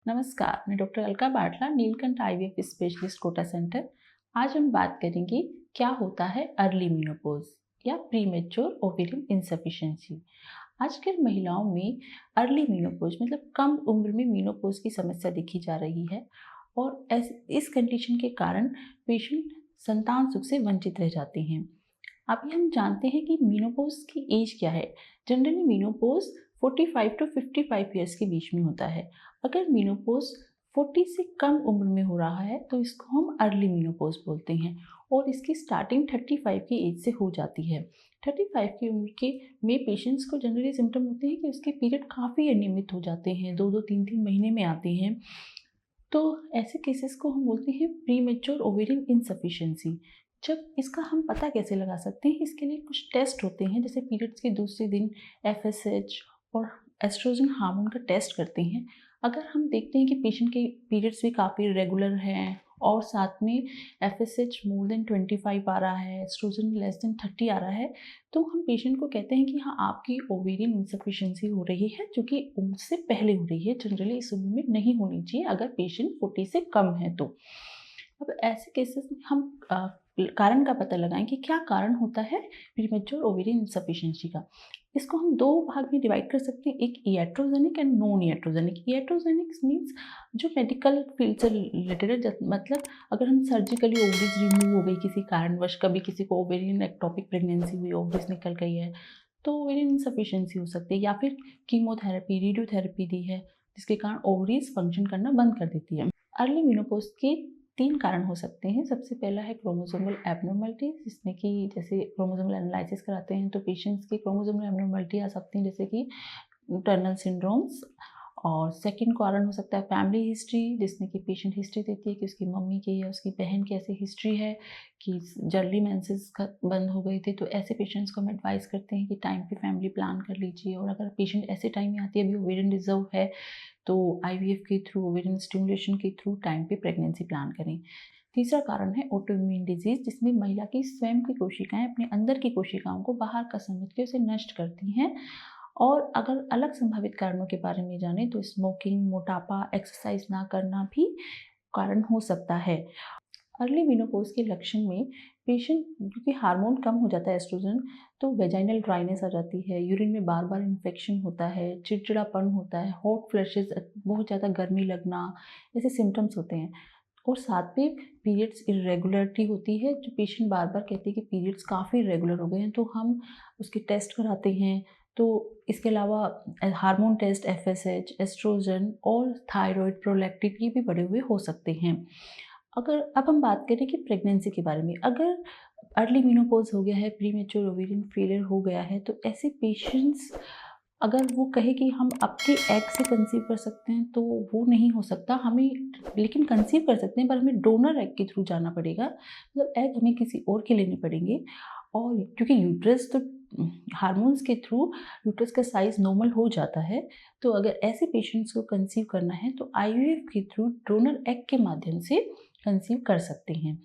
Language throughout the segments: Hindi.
नमस्कार, मैं doctor Alka Batla, Neelkanth IVF specialist Kota centre. आज हम बात करेंगे क्या होता है अर्ली मेनोपॉज या प्रीमेच्योर ओवेरियन इनसफिशिएंसी। आजकल महिलाओं में अर्ली मेनोपॉज मतलब कम उम्र में मेनोपॉज की समस्या देखी जा रही है और इस कंडीशन के कारण पेशेंट संतान सुख से वंचित रह जाते हैं। अभी हम जानते हैं कि मेनोपॉज की एज क्या है। जनरली मेनोपॉज 45 टू 55 ईयर्स के बीच में होता है। अगर मेनोपॉज 40 से कम उम्र में हो रहा है तो इसको हम अर्ली मेनोपॉज बोलते हैं और इसकी स्टार्टिंग 35 की एज से हो जाती है। 35 की उम्र के में पेशेंट्स को जनरली सिम्टम होते हैं कि उसके पीरियड काफ़ी अनियमित हो जाते हैं, 2-2 3-3 महीने में आते हैं। तो ऐसे केसेस को हम बोलते हैं प्रीमेच्योर ओवेरियन इनसफिशिएंसी। जब इसका हम पता कैसे लगा सकते हैं, इसके लिए कुछ टेस्ट होते हैं, जैसे पीरियड्स के दूसरे दिन एफएसएच और एस्ट्रोजन हार्मोन का टेस्ट करते हैं। अगर हम देखते हैं कि पेशेंट के पीरियड्स भी काफ़ी रेगुलर हैं और साथ में एफएसएच मोर देन 25 आ रहा है, एस्ट्रोजन लेस देन 30 आ रहा है, तो हम पेशेंट को कहते हैं कि हाँ, आपकी ओवेरियन इनसफिशिएंसी हो रही है, जो कि उम्र से पहले हो रही है। जनरली इस उम्र में नहीं होनी चाहिए अगर पेशेंट 40 से कम है तो। अब ऐसे केसेस में हम कारण का पता लगाएं कि क्या कारण होता है प्रीमेच्योर ओवेरियन इनसफिशिएंसी का। इसको हम दो भाग में डिवाइड कर सकते हैं, एक iatrogenic and non iatrogenic। iatrogenic means जो मेडिकल फील्ड से रिलेटेड है, मतलब अगर हम सर्जिकली ओवरीज रिमूव हो गई किसी कारणवश, कभी किसी को ओवेरियन एक्टोपिक प्रेगनेंसी हुई, ओवरीज निकल गई है, तो ओवेरियन इनसफिशिएंसी हो सकती है। या फिर कीमोथेरेपी, रेडियोथेरेपी दी है जिसके कारण ओवरीज फंक्शन करना बंद कर देती है। अर्ली मेनोपॉज के 3 कारण हो सकते हैं। सबसे पहला है क्रोमोसोमल एब्नॉर्मलिटीज, जिसमें कि जैसे क्रोमोसोमल एनालिसिस कराते हैं तो पेशेंट्स की क्रोमोसोमल एब्नॉर्मलिटी आ सकती हैं, जैसे कि टर्नर सिंड्रोम्स। और सेकंड कारण हो सकता है फैमिली हिस्ट्री, जिसमें कि पेशेंट हिस्ट्री देती है कि उसकी मम्मी की या उसकी बहन की ऐसी हिस्ट्री है कि जल्दी मेंसेस बंद हो गए थे। तो ऐसे पेशेंट्स को हम एडवाइस करते हैं कि टाइम पे फैमिली प्लान कर लीजिए, और अगर पेशेंट ऐसे टाइम में आती है, अभी ओवेरियन रिजर्व है, तो आईवीएफ के थ्रू, ओवेरियन स्टिमुलेशन के थ्रू टाइम पे प्रेगनेंसी प्लान करें। तीसरा कारण है ऑटोइम्यून डिजीज, जिसमें महिला की स्वयं की कोशिकाएं अपने अंदर की कोशिकाओं को बाहर का समझ के उसे नष्ट करती हैं। और अगर अलग संभावित कारणों के बारे में जाने तो स्मोकिंग, मोटापा, एक्सरसाइज ना करना भी कारण हो सकता है। अर्ली मेनोपॉज के लक्षण में पेशेंट, क्योंकि हार्मोन कम हो जाता है एस्ट्रोजन, तो वेजाइनल ड्राइनेस आ जाती है, यूरिन में बार बार इन्फेक्शन होता है, चिड़चिड़ापन होता है, हॉट फ्लैशेस, बहुत ज़्यादा गर्मी लगना, ऐसे सिम्टम्स होते हैं। और साथ में पीरियड्स इरेगुलरिटी होती है, जो पेशेंट बार बार कहते हैं कि पीरियड्स काफ़ी रेगुलर हो गए हैं, तो हम उसके टेस्ट कराते हैं। तो इसके अलावा हार्मोन टेस्ट, एफएसएच, एस्ट्रोजन और थायराइड, प्रोलैक्टिन, ये भी बढ़े हुए हो सकते हैं। अगर अब हम बात करें कि प्रेगनेंसी के बारे में, अगर अर्ली मेनोपॉज हो गया है, प्रीमेच्योर ओवेरियन फेलियर हो गया है, तो ऐसे पेशेंट्स अगर वो कहे कि हम आपके एग से कंसीव कर सकते हैं, तो वो नहीं हो सकता। हमें लेकिन कंसीव कर सकते हैं, पर हमें डोनर एग के थ्रू जाना पड़ेगा, मतलब एग हमें किसी और के लेने पड़ेंगे। और क्योंकि यूट्रस तो हार्मोन्स के थ्रू यूट्रस का साइज नॉर्मल हो जाता है, तो अगर ऐसे पेशेंट्स को कंसीव करना है तो आईवीएफ के थ्रू डोनर एग के माध्यम से कंसीव कर सकते हैं।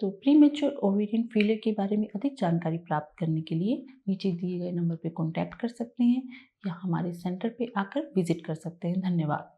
तो प्रीमेच्योर ओवेरियन फेलियर के बारे में अधिक जानकारी प्राप्त करने के लिए नीचे दिए गए नंबर पर कॉन्टैक्ट कर सकते हैं या हमारे सेंटर पे आकर विजिट कर सकते हैं। धन्यवाद।